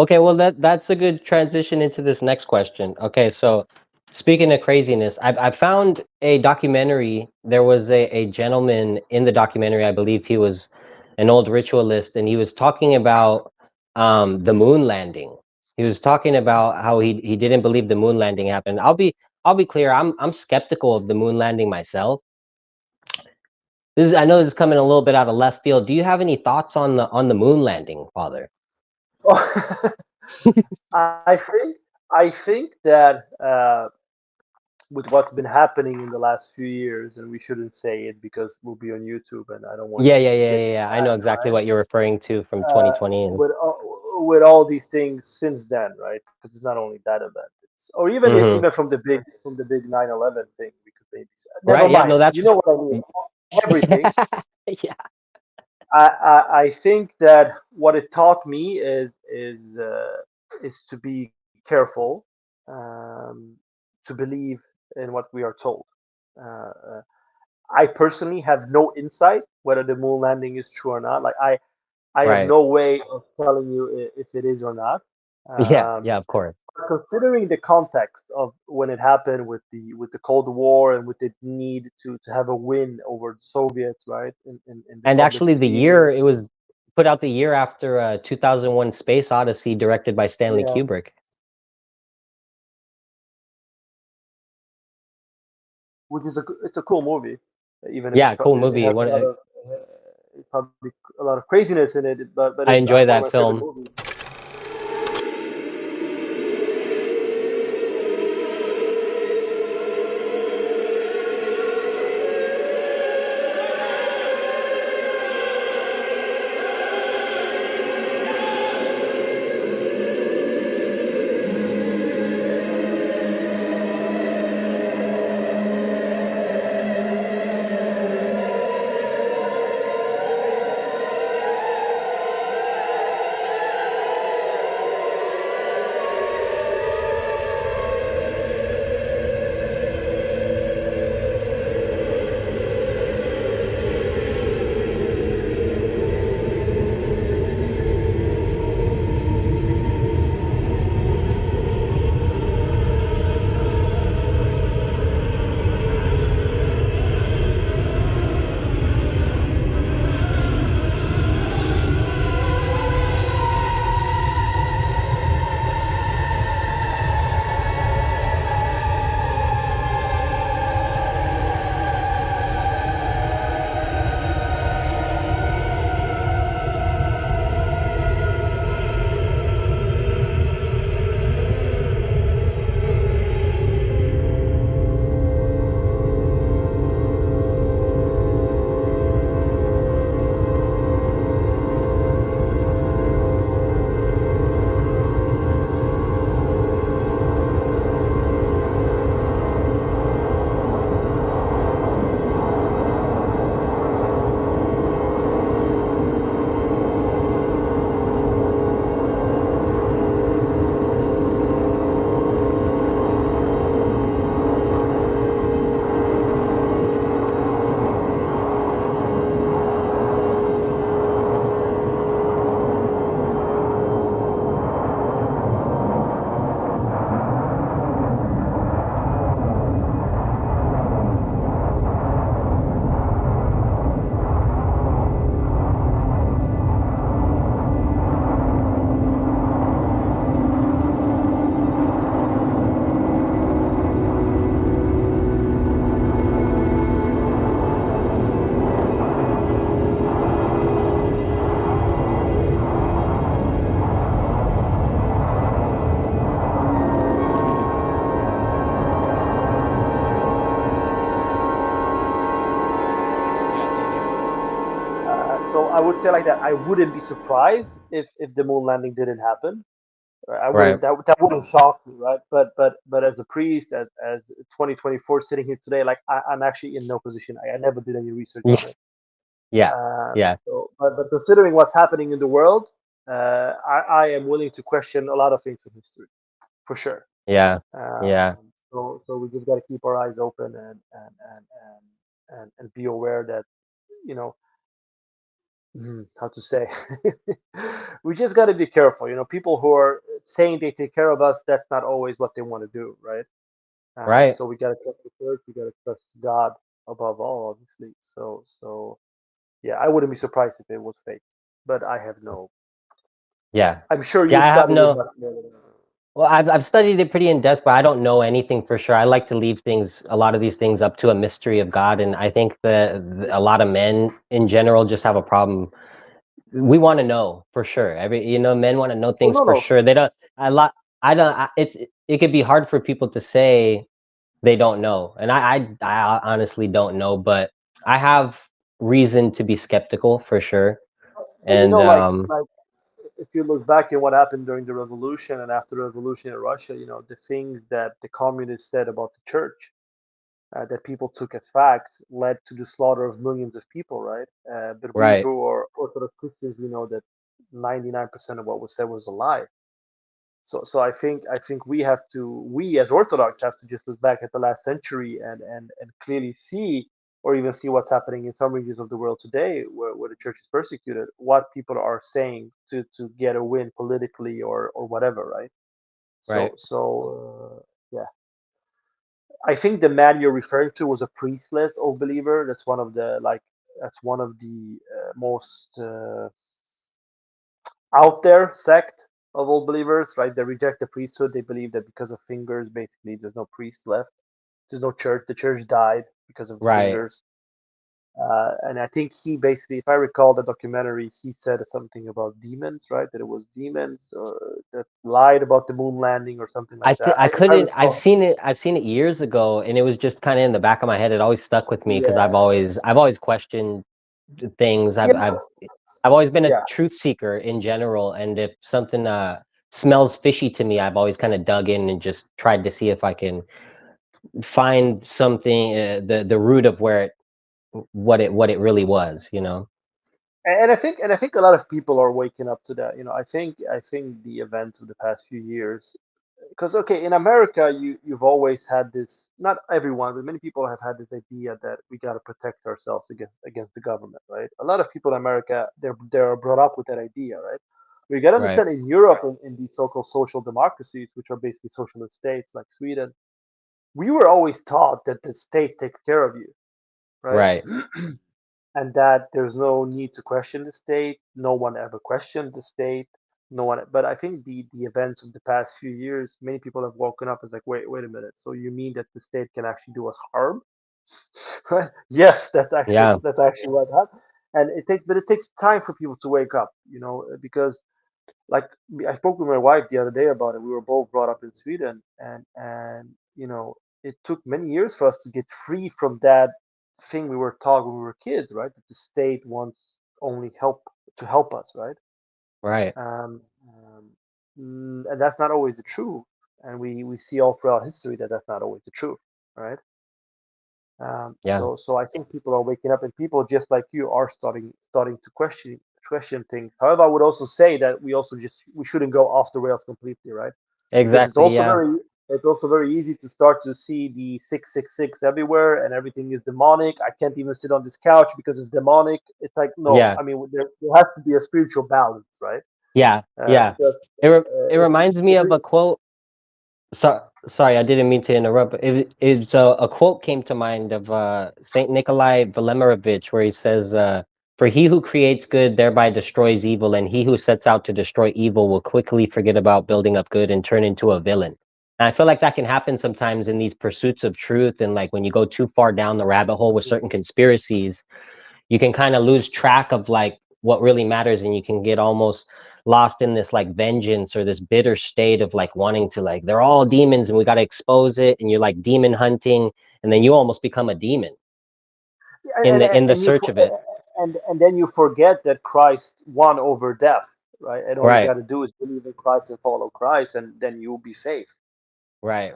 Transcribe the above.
Okay, well that's a good transition into this next question. Okay, so speaking of craziness, I found a documentary. There was a gentleman in the documentary, I believe he was an old ritualist, and he was talking about the moon landing. He was talking about how he didn't believe the moon landing happened. I'll be clear, I'm skeptical of the moon landing myself. I know this is coming a little bit out of left field. Do you have any thoughts on the moon landing, Father? I think that with what's been happening in the last few years, and we shouldn't say it because we'll be on YouTube, and I don't want Yeah, to yeah, yeah, get yeah, yeah. I know flagged, exactly right? what you're referring to from 2020 and With all these things since then, right? Because it's not only that event, or even hmm even from the big 9/11 thing, we could maybe say. Never right. Yeah, mind. no, that's You know what I mean? Everything. yeah, I think that what it taught me is to be careful, um, to believe in what we are told. Uh, I personally have no insight whether the moon landing is true or not. Like I have right. no way of telling you if it is or not. Yeah, Um, yeah, of course. Considering the context of when it happened with the Cold War and with the need to have a win over the Soviets, right, in the And public actually, the sphere. year it was put out the year after 2001: Space Odyssey, directed by Stanley Yeah, Kubrick. it's a cool movie, even if Yeah, cool it movie. has a lot of probably a lot of craziness in it, but I it's enjoy one of that my favorite film. movies. Yeah, same here. So I would say like that. I wouldn't be surprised if the moon landing didn't happen. I Right. wouldn't that wouldn't shock me, right? But as a priest, as 2024 sitting here today, like I'm actually in no position. I never did any research on it. Yeah, yeah, But considering what's happening in the world, I am willing to question a lot of things in history for sure. yeah, Um, yeah. so we just got to keep our eyes open and be aware that you know how to say, we just got to be careful. People who are saying they take care of us, that's not always what they want to do, right? Right. So we got to trust the church, we got to trust God above all, obviously. So yeah, I wouldn't be surprised if it was fake, but I have no. Yeah. I'm sure Yeah, you I have studied it no. much more than Well, I've studied it pretty in depth, but I don't know anything for sure. I like to leave things, a lot of these things, up to a mystery of God, and I think that a lot of men in general just have a problem. We want to know for sure. Men want to know Oh things no, for no. sure. They don't. A lot. I don't. It could be hard for people to say they don't know, and I honestly don't know, but I have reason to be skeptical for sure. And And like if you look back at what happened during the revolution and after the revolution in Russia, the things that the communists said about the church, that people took as facts, led to the slaughter of millions of people, right? But we right, who are Orthodox Christians, we know that 99% of what was said was a lie. So I think we as Orthodox have to just look back at the last century and clearly see, or even see what's happening in some regions of the world today where the church is persecuted, what people are saying to get a win politically or whatever, right? right. Yeah, I think the man you're referring to was a priestless old believer. That's one of the most out there sect of old believers, right? They reject the priesthood. They believe that because of fingers, basically, there's no priest left. There's no church. The church died because of the Right. fingers. And I think he basically, if I recall the documentary, he said something about demons, right? That it was demons that lied about the moon landing or something like that. I If I couldn't. I've recall, seen it. I've seen it years ago, and it was just kind of in the back of my head. It always stuck with me because yeah, I've always questioned things. yeah, I've always been a yeah. truth seeker in general, and if something smells fishy to me, I've always kind of dug in and just tried to see if I can find something, the root of where it what it really was. And I think a lot of people are waking up to that. I think the events of the past few years, because okay, in America, you've always had this. Not everyone, but many people have had this idea that we got to protect ourselves against the government, right? A lot of people in America, they're brought up with that idea, right? We got to Right. understand in Europe, in these so-called social democracies, which are basically socialist states like Sweden, we were always taught that the state takes care of you, right? Right. And that there's no need to question the state. No one ever questioned the state. No one. But I think the events of the past few years, many people have woken up as like, wait a minute. So you mean that the state can actually do us harm? Right? Yes, Yeah. that's actually what happened. And it takes time for people to wake up, because like I spoke with my wife the other day about it. We were both brought up in Sweden, and it took many years for us to get free from that thing we were taught when we were kids, right? That the state wants only help us, right? Right. Um, um, and that's not always the truth, and we see all throughout history that that's not always the truth, right? Yeah. So I think people are waking up, and people just like you are starting to question things. However, I would also say that we shouldn't go off the rails completely, right? Because Exactly. Yeah. it's also very easy to start to see the 666 everywhere, and everything is demonic. I can't even sit on this couch because it's demonic. It's like no, Yeah. I mean there has to be a spiritual balance, right? Yeah. Yeah. Because It reminds me if of we, a quote. Sorry, I didn't mean to interrupt. But it's a quote came to mind of Saint Nikolai Velimirovich, where he says, "For he who creates good thereby destroys evil, and he who sets out to destroy evil will quickly forget about building up good and turn into a villain." And I feel like that can happen sometimes in these pursuits of truth, and like when you go too far down the rabbit hole with certain conspiracies, you can kind of lose track of like what really matters, and you can get almost lost in this like vengeance or this bitter state of like wanting to like they're all demons and we got to expose it, and you're like demon hunting, and then you almost become a demon in and, the and you search of it. and then you forget that Christ won over death, right? And all you Right. got to do is believe in Christ and follow Christ, and then you'll be safe. Right.